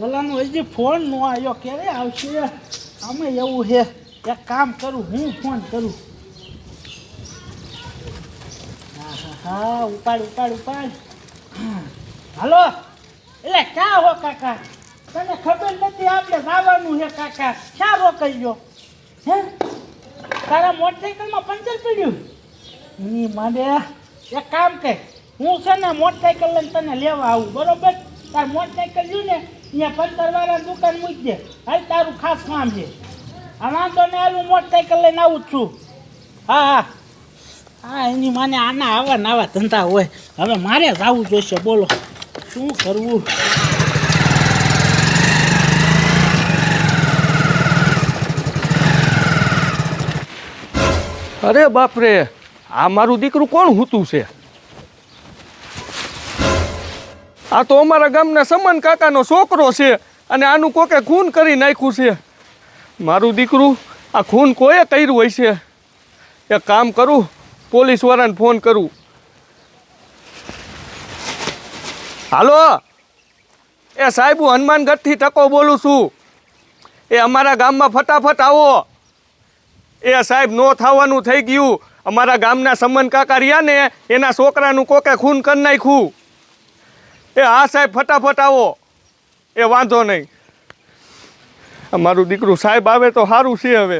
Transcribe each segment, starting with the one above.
ઓલાનો હજી ફોન નો આવ્યો, ક્યારે આવશે? અમે એવું છે, એક કામ કરું, હું ફોન કરું. હા, ઉપાડ. હાલો, એટલે ક્યાં હો કાકા? તને ખબર નથી આપણે જવાનું છે કાકા? ક્યાં રોકાઈ ગયો? હે, તારા મોટરસાઇકલમાં પંચર પડ્યું? ની મારે એક કામ કર, હું છે ને મોટરસાઇકલ લઈને તને લેવા આવું, બરોબર? તાર મોટરસાઇકલ જોયું ને અહીંયા પંચરવાળાની દુકાન મૂકી દે. હાલ, તારું ખાસ કામ છે. આ વાંધો ને, હાલ હું મોટરસાઇકલ લઈને આવું જ છું. હા, એની માને આના આવા ધંધા હોય. હવે મારે જ આવવું જોઈશે, બોલો શું કરવું? અરે બાપરે, આ મારું દીકરું કોણ હૂતું છે? આ તો અમારા ગામના સમન કાકાનો છોકરો છે અને આનું કોકે ખૂન કરી નાખ્યું છે. મારું દીકરું આ ખૂન કોઈએ કર્યું હોય છે. એક કામ કરું, પોલીસવાળાને ફોન કરું. હાલો, એ સાહેબ, હું હનુમાનગઢથી ટકો બોલું છું. એ અમારા ગામમાં ફટાફટ આવો. એ સાહેબ, નો થવાનું થઈ ગયું. અમારા ગામના સમન કાકા રહ્યા ને, એના છોકરાનું કોકે ખૂન કરી નાખ્યું. એ હા સાહેબ, ફટાફટ આવો. એ વાંધો નહીં. અમારું દીકરું સાહેબ આવે તો સારું છે. હવે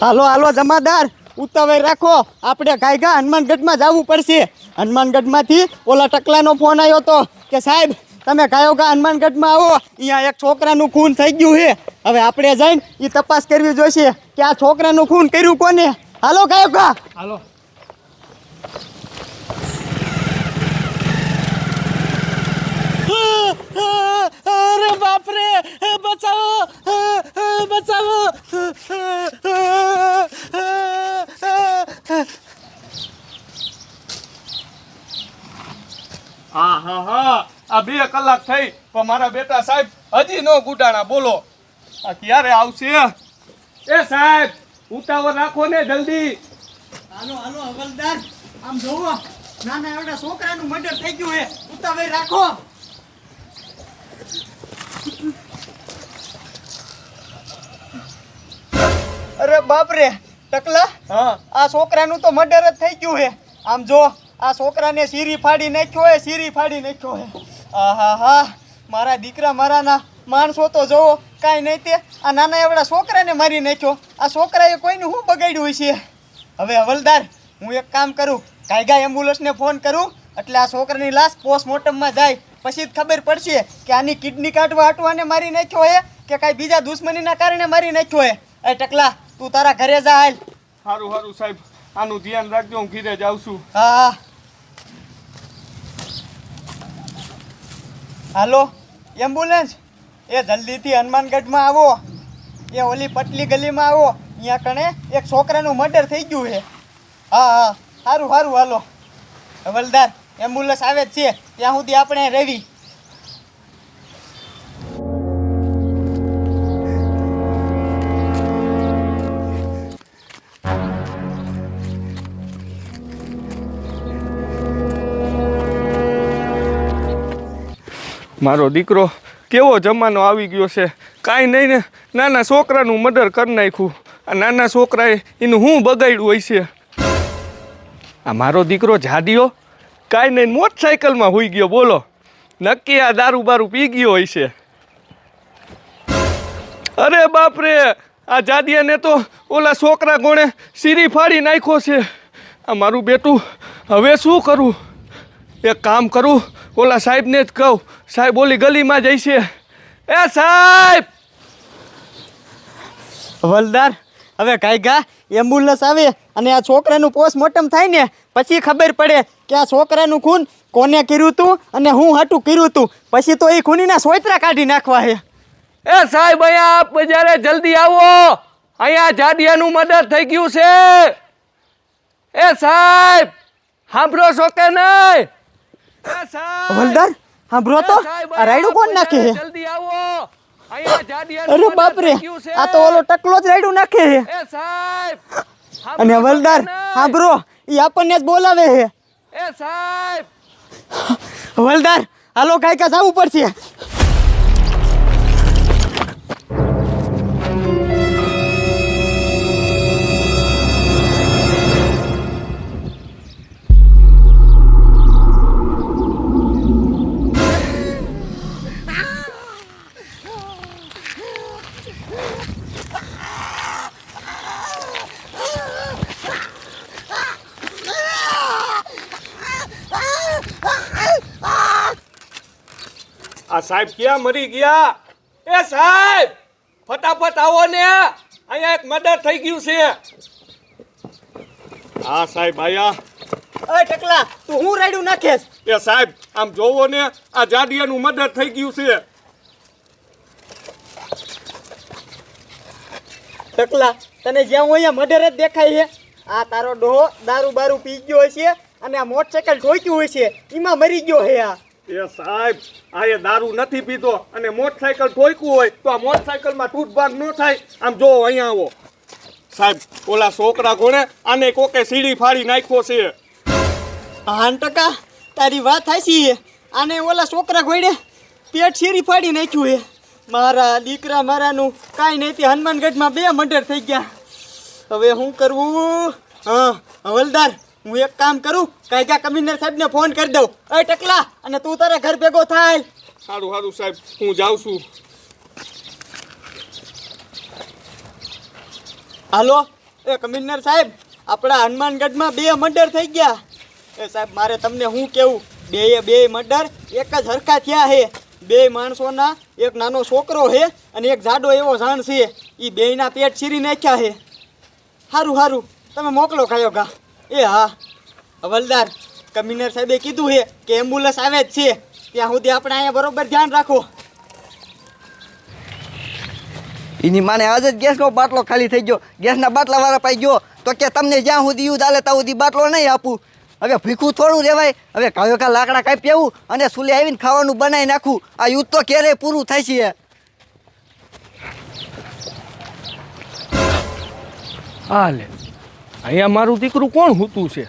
હાલો જમાદાર, ઉતાવળ રાખો, આપણે ગાયગા હનુમાનગઢમાં જવું પડશે. હનુમાનગઢમાંથી ઓલા ટકલાનો ફોન આવ્યો હતો કે સાહેબ તમે ગાયોગા હનુમાનગઢમાં આવો, અહીંયા એક છોકરાનું ખૂન થઈ ગયું છે. હવે આપણે જઈને એ તપાસ કરવી જોઈશે કે આ છોકરાનું ખૂન કર્યું કોને. હાલો ગાયોગા, હાલો. અરે બાપરે, બચાવો. હા, આ 2 કલાક થઈ પણ મારા બેટા સાહેબ હજી નો ગુડાણા. બોલો આ ક્યારે આવશે? એ સાહેબ, ઉતાવળ રાખો ને જલ્દી. હાલો હવલદાર, આમ જોવો, નાના એવડા છોકરાનું મર્ડર થઈ ગયું છે. ઉતાવળ રાખો. અરે બાપરે ટકલા, હા, આ છોકરાનું તો મર્ડર જ થઈ ગયું છે. આમ જો, આ છોકરાને સીરી ફાડી નાખ્યો છે. આહા, મારા દીકરા મારાના માણસો તો જોવો, કાંઈ નહીં તે આ નાના એવડા છોકરાને મારી નાખ્યો. આ છોકરાએ કોઈનું શું બગાડ્યું છે? હવે હવલદાર, હું એક કામ કરું, ગાયગા એમ્બ્યુલન્સને ફોન કરું, એટલે આ છોકરાની લાશ પોસ્ટમોર્ટમમાં જાય. પછી જ ખબર પડશે કે આની કિડની કાઢવા હાટવાને મારી નાખ્યો છે કે કાંઈ બીજા દુશ્મનીના કારણે મારી નાખ્યો છે. એ ટકલા, તું તારા ઘરે જા. હાલ. સારું સાહેબ, આનું ધ્યાન રાખજો, હું ઘીરે જ આવશું. હા. હાલો એમ્બ્યુલન્સ, એ જલ્દીથી હનુમાનગઢમાં આવો. એ ઓલી પટલી ગલીમાં આવો, અહીંયા કણે એક છોકરાનું મર્ડર થઈ ગયું છે. હા, સારું હાલો. હવલદાર, એમ્બ્યુલન્સ આવે જ છે, ત્યાં સુધી આપણે રવી. મારો દીકરો કેવો જમાનો આવી ગયો છે. કાંઈ નહીં ને, નાના છોકરાનું મર્ડર કરી નાખ્યું. આ નાના છોકરાએ એનું શું બગાડ્યું હોય છે? આ મારો દીકરો જાડિયો કાંઈ નહીં, મોટરસાઇકલમાં હોઈ ગયો. બોલો, નક્કી આ દારૂ બારૂ પી ગયો હોય છે. અરે બાપરે, આ જાડિયાને તો ઓલા છોકરા કોણે સીરી ફાડી નાખ્યો છે. આ મારું બેટું હવે શું કરું? એક કામ કરું, ઓલા સાહેબને જ કહું. સાહેબ ઓલી ગલીમાં જાય છે. એ સાહેબ! હવલદાર, હવે ગાયગા એમ્બ્યુલન્સ આવે અને આ છોકરાનું પોસ્ટમોર્ટમ થાય ને પછી ખબર પડે કે આ છોકરાનું ખૂન કોને કર્યું હતું અને હું હાટું કર્યું હતું. પછી તો એ ખૂનીના સોયત્રા કાઢી નાખવા છે. એ સાહેબ, અહીંયા આપ બજારે જલ્દી આવો. અહીંયા જાડિયાનું મર્ડર થઈ ગયું છે. એ સાહેબ સાંભળો છો કે નહીં? એ સાહેબ હવલદાર સાંભળો તો એ સાહેબ, આ રાયડું કોણ નાખે છે? જલ્દી આવો અહીંયા જાડિયાનું અરે મર્ડર બાપ રે થઈ ગયું છે. આ તો ઓલો ટકલો જ રાયડું નાખે છે. એ સાહેબ અને સાંભળો છો હવલદાર કે નહીં? સાંભળો ઈ આપણને જ બોલાવે છે. એ સાહેબ હવલદાર હાલો કાંઈક જવું પડશે. આ સાહેબ ક્યાં મરી ગયા? એ સાહેબ ફટાફટ આવો ને, અહીંયા એક મર્ડર થઈ ગયું છે. હા સાહેબ આયા. ઓય ટકલા તું હું રાયડું નાખેસ? એ સાહેબ આમ જોવો ને, આ જાડિયાનું મર્ડર થઈ ગયું છે. ટકલા તને જ્યાં હું અહીંયા મર્ડર જ દેખાય છે. આ તારો ડોહો દારૂ બારૂ પી ગયો હશે અને આ મોટરસાયકલ ઠોક્યું હોય છે એમાં મરી ગયો હે. આ એ સાહેબ આ એ દારૂ નથી પીધો અને મોટરસાયકલ ઠોક્યું હોય તો આ મોટરસાયકલમાં તૂટભાગ ન થાય. આમ જોવો અહીંયા આવો સાહેબ, ઓલા છોકરા કોણે આને કોકે સીડી ફાડી નાખ્યો છે. 5% તારી વાત હાચી છે. આને ઓલા છોકરા ઘોડે પેટ શેરી ફાડી નાખ્યું છે. મારા દીકરા મારાનું કાંઈ નહીં તે હનુમાનગઢમાં 2 મર્ડર થઈ ગયા. હવે શું કરવું? હા હવલદાર હું એક કામ કરું, કાયગા કમિશનર સાહેબને ફોન કરી દઉં. અય ટકલા અને તું તારા ઘર ભેગો થાય. સારું સારું સાહેબ હું જાઉં છું. હાલો એ કમિશનર સાહેબ, આપણા હનુમાનગઢમાં 2 મર્ડર થઈ ગયા. એ સાહેબ મારે તમને શું કહેવું, બે મર્ડર એક જ હરખા થયા છે. 2 માણસોના, એક નાનો છોકરો છે અને એક જાડો એવો જાણ છે. એ બેયના પેટ ચીરી નાખ્યા છે. સારું સારું તમે મોકલો ખાયો ઘા. એ હા હવલદાર કમિશનર સાહેબે કીધું છે કે એમ્બ્યુલન્સ આવે જ છે, ત્યાં સુધી આપણે અહીંયા બરોબર ધ્યાન રાખો. એની માને આજ જ ગેસનો બાટલો ખાલી થઈ ગયો. ગેસના બાટલા વાળા પાઈ ગયો તો કે તમને જ્યાં સુધી યુદ્ધ હાલે ત્યાં સુધી બાટલો નહીં આપું. હવે ભીખું થોડું રહેવાય. હવે કયો કા લાકડા કાપી આવું અને સુલે આવીને ખાવાનું બનાવી નાખું. આ યુદ્ધ તો ક્યારે પૂરું થાય છે? હા લે, અહીંયા મારું દીકરું કોણ હૂતું છે?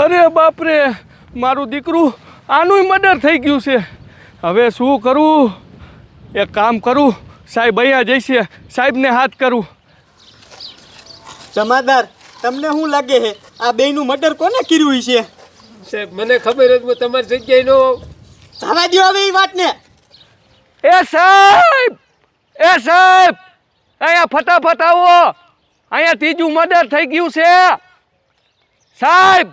અરે બાપરે, મારું દીકરું આનું મર્ડર થઈ ગયું છે. હવે શું કરું? એક કામ કરું, સાહેબ અહીંયા જઈશે, સાહેબને હાથ કરું. જમાદાર તમને શું લાગે છે આ બેયનું મર્ડર કોને કર્યું છે? સાહેબ મને ખબર હતી હું તમારી જગ્યાએ નો જવા દો હવે એ વાતને. એ સાહેબ અહીંયા ફટાફટ આવો, અહીંયા ત્રીજું મર્ડર થઈ ગયું છે સાહેબ.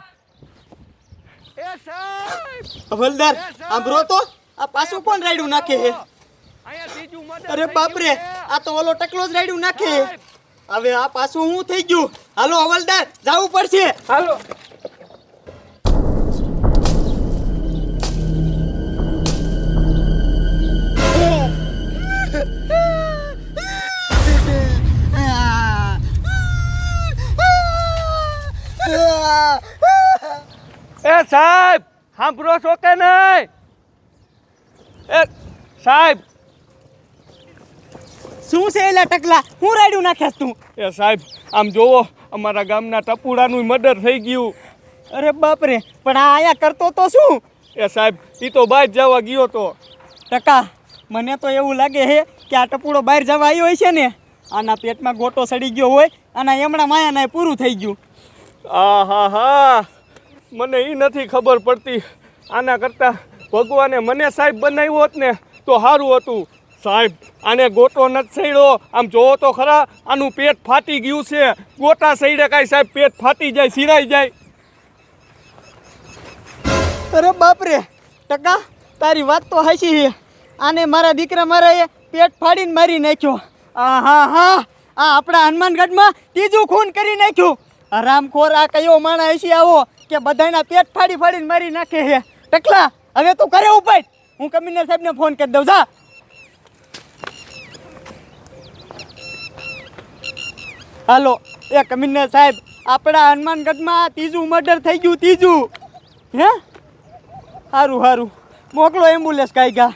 એ સાહેબ હવલદાર આંભરો તો આ પાછું કોણ રાયડું નાખે છે? અહીંયા ત્રીજું મર્ડર અરે બાપરે આ તો ઓલો ટકલો જ રાયડું નાખે છે. હવે આ પાછું શું થઈ ગયું? હાલો હવલદાર જવું પડશે. હાલો. એ સાહેબ સાંભળો છો કે નહીં? એ સાહેબ શું છે એલા ટકલા, હું રાયડું નાખેસ તું? એ સાહેબ આમ જોવો, અમારા ગામના ટપુડાનું મર્ડર થઈ ગયું. અરે બાપરે પણ આ આયા કરતો તો શું? એ સાહેબ એ તો બહાર જવા ગયો તો. ટકા મને તો એવું લાગે છે કે આ ટપુડો બહાર જવા આવ્યો હોય છે ને, આના પેટમાં ગોટો સડી ગયો હોય, આના એમણા માયાના પૂરું થઈ ગયું. હા મને એ નથી ખબર પડતી. આના કરતાં ભગવાને મને સાહેબ બનાવ્યો હોત ને તો સારું હતું. સાહેબ આને ગોટો નથી સડ્યો, આમ જોવો તો ખરા, આનું પેટ ફાટી ગયું છે. ગોટા સડે કાંઈ સાહેબ પેટ ફાટી જાય, સિરાઈ જાય. અરે બાપરે ટકા તારી વાત તો હાચી છે. આને મારા દીકરા મારાએ પેટ ફાડીને મારી નાખ્યો. હા આ આપણા હનુમાનગઢમાં ત્રીજું ખૂન કરી નાખ્યું. હરામખોર આ કયો માણસ હશે આવો કે બધાના પેટ ફાડીને મારી નાખે છે. ટકલા હવે તું કરે ઉપાય, હું કમિશનર સાહેબને ફોન કરી દઉં. જા હાલો એ કમિશનર સાહેબ, આપણા હનુમાનગઢમાં ત્રીજું મર્ડર થઈ ગયું, ત્રીજું. હે સારું સારું, મોકલો એમ્બ્યુલન્સ કાંઈ.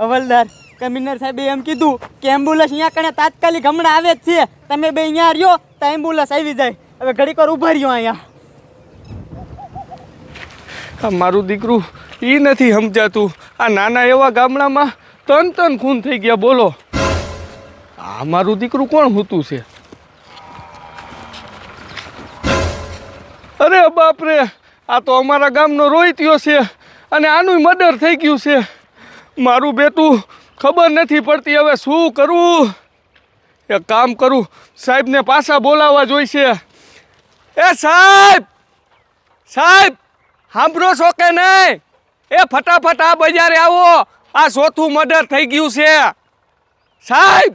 હવલદાર, કમિશનર સાહેબે એમ કીધું કે એમ્બ્યુલન્સ અહીંયા કણે તાત્કાલિક હમણાં આવે જ છે. તમે બે અહીંયા રહ્યો તો એમ્બ્યુલન્સ આવી જાય. હવે ઘડીક વાર ઊભા રહ્યો અહીંયા. આ મારું દીકરું એ નથી સમજાતું. આ નાના એવા ગામડામાં તન ખૂન થઈ ગયા. બોલો, આ મારું દીકરું કોણ હોતું છે? અરે બાપ રે, આ તો અમારા ગામનો રોહિત્યો છે અને આનું મર્ડર થઈ ગયું છે. મારું બેટું ખબર નથી પડતી, હવે શું કરું? એક કામ કરું, સાહેબને પાછા બોલાવવા જોઈશે. એ સાહેબ, સાહેબ સાંભળો છો કે નહીં? એ ફટાફટ આ બજારે આવો, આ ચોથું મર્ડર થઈ ગયું છે સાહેબ.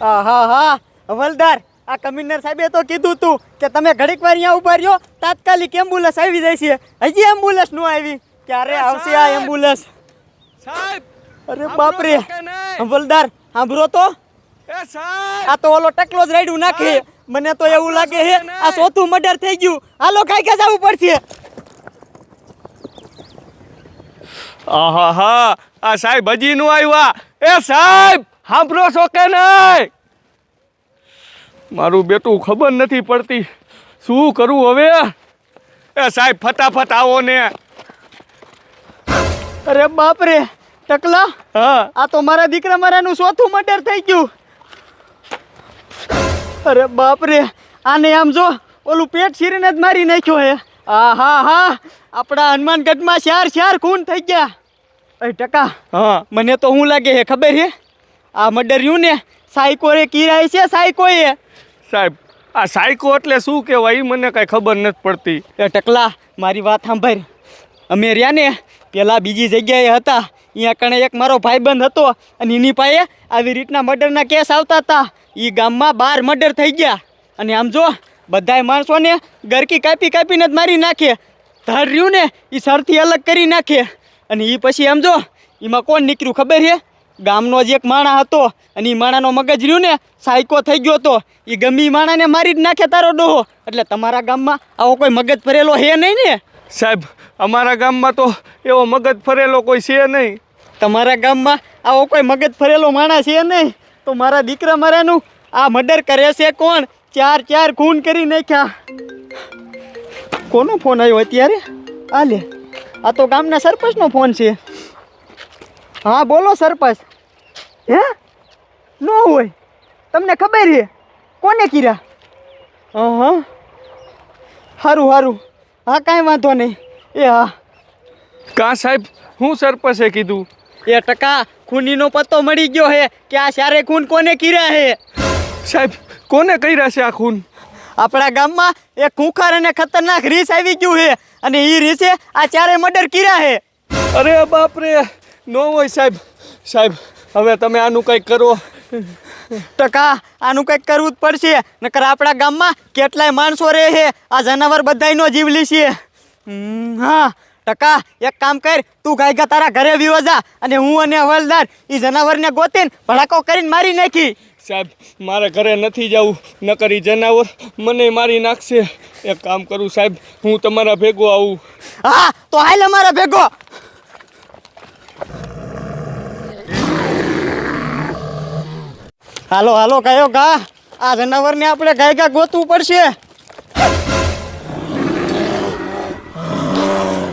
હા હવલદાર, આ કમિશનર સાહેબે તો કીધું તું કે તમે ઘડીક વાર અહીંયા ઊભા રહ્યો, તાત્કાલિક એમ્બ્યુલન્સ આવી જાય છે. હજી એમ્બ્યુલન્સ ન આવી, ક્યારે આવશે આ એમ્બ્યુલન્સ? સાહેબ, અરે બાપરે હવલદાર, સાંભળો તો, એ સાહેબ, આ તો ઓલો ટકલો જ રાયડું નાખે. મને તો એવું લાગે છે આ ચોથું મર્ડર થઈ ગયું. હાલો કાંઈ જવું પડશે. આહા, આ સાહેબ હજી નું આવ્યા. એ સાહેબ સાંભળો છો કે નહીં? મારું બેટું ખબર નથી પડતી, શું કરું હવે? એ સાહેબ ફટાફટ આવો ને. અરે બાપરે ટકલા, હા, આ તો મારા દીકરા મારાનું ચોથું મર્ડર થઈ ગયું. અરે બાપરે, આને આમ જો ઓલું પેટ શીરીને જ મારી નાખ્યો હે. હા, આપણા હનુમાનગઢમાં ચાર ખૂન થઈ ગયા. એ ટકા, હા, મને તો શું લાગે છે ખબર છે? આ મર્ડર રહ્યું ને સાયકોએ કિરાય છે, સાયકોએ. સાહેબ આ સાયકો એટલે શું કહેવાય એ મને કાંઈ ખબર નથી પડતી. એ ટકલા, મારી વાત સાંભળ. અમે રહ્યા ને પેલા બીજી જગ્યાએ હતા, અહીંયા કણે એક મારો ભાઈબંધ હતો અને એની પાસે આવી રીતના મર્ડરના કેસ આવતા હતા. એ ગામમાં 12 મર્ડર થઈ ગયા. અને આમ જો બધાય માણસોને ગરકી કાપીને જ મારી નાખે. ધડ રહ્યું ને એ સરથી અલગ કરી નાખે. અને એ પછી આમ જો એમાં કોણ નીકળ્યું ખબર છે? ગામનો જ એક માણા હતો અને એ માણાનો મગજ રહ્યું ને સાયકો થઈ ગયો હતો. એ ગમે એ માણાને મારી જ નાખે તારો ડોહો. એટલે તમારા ગામમાં આવો કોઈ મગજ ભરેલો હે નહીં ને? સાહેબ અમારા ગામમાં તો એવો મગજ ફરેલો કોઈ છે નહીં. તમારા ગામમાં આવો કોઈ મગજ ફરેલો માણસ છે નહીં? તો મારા દીકરા મારાનું આ મર્ડર કરે છે કોણ? 4 ખૂન કરી નાખ્યા. કોનો ફોન આવ્યો અત્યારે? આ લે, આ તો ગામના સરપંચનો ફોન છે. હા બોલો સરપંચ. હે ન હોય, તમને ખબર છે કોને કર્યા? હા, સારું, હા કાંઈ વાંધો નહીં. એ હા, કાં સાહેબ, હું સરપંચે કીધું. એ ટકા, ખૂનીનો પત્તો મળી ગયો હે કે આ 4 ખૂન કોને કર્યા હે. સાહેબ કોને કર્યા છે આ ખૂન? આપણા ગામમાં એક ખૂંખાર અને ખતરનાક રીસ આવી ગયું છે અને એ રીસે આ 4 મર્ડર કર્યા છે. અરે બાપ રે, નો હોય સાહેબ. સાહેબ હવે તમે આનું કંઈક કરો. ટકા, આનું કંઈક કરવું જ પડશે, નકર આપણા ગામમાં કેટલાય માણસો રહે છે. આ જનાવર બધાયનો જીવ લેશે. હા ટકા, એક કામ કર, તું ગાયગા તારા ઘરે વિયો જા અને હું અને હવલદાર એ જનાવરને ગોતીને ભડાકો કરીને મારી નાખી. સાહેબ મારે ઘરે નથી જવું, નકર ઈ જનાવર મને મારી નાખશે. એક કામ કરું સાહેબ, હું તમારા ભેગો આવું. હા તો હાલ અમારા ભેગો. હાલો કયો ગા, આ જનાવરને આપણે ગાયગા ગોતવું પડશે.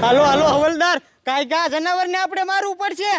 હાલો હવલદાર, ગાયગા જનાવરને આપણે મારવું પડશે.